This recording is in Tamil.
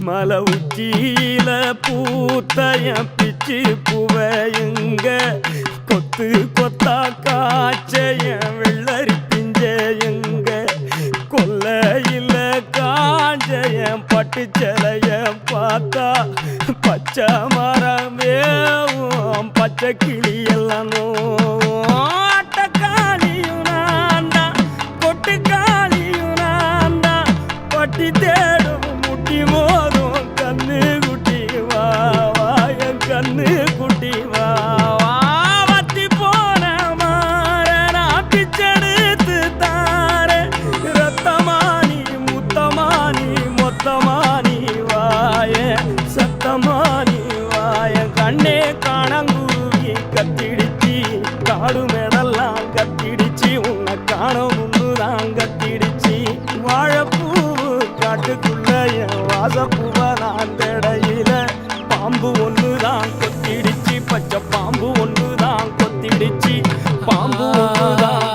மலை உச்சியில பூத்தைய பிச்சு புவையுங்க கொத்து கொத்தா காய்ச்சைய வெள்ளரி பிஞ்சையுங்க கொல்லையில காஞ்சைய பட்டு சிலைய பார்த்தா பச்சை மரமேவும் பச்சை கிளி எல்லாம் ஆட்டக்காளியும் நான்டா கொட்டுக்காளியும் நான்டா பட்டி தேடும் முட்டி மோதும் கண்ணு குட்டி வா வா என் கண்ணு குட்டி வா வா வத்தி போன மாற நான் பிச்செடுத்து தார ரத்தமானி முத்தமானி மொத்தமானி வாய சத்தமானி வாய கண்ணே காணங்குருவி கத்திடுச்சி காடு மேடெல்லாம் கத்திடுச்சி உன்னை காண முன்னுதான் கத்திடுச்சி வாழைப்பூ காட்டுக்குள்ள என் வாசப்பூவ நான் தடையில பாம்பு ஒண்ணுதான் கொத்திடுச்சு பச்சை பாம்பு ஒண்ணுதான் கொத்திடுச்சு பாம்பு ஒண்ணுதான்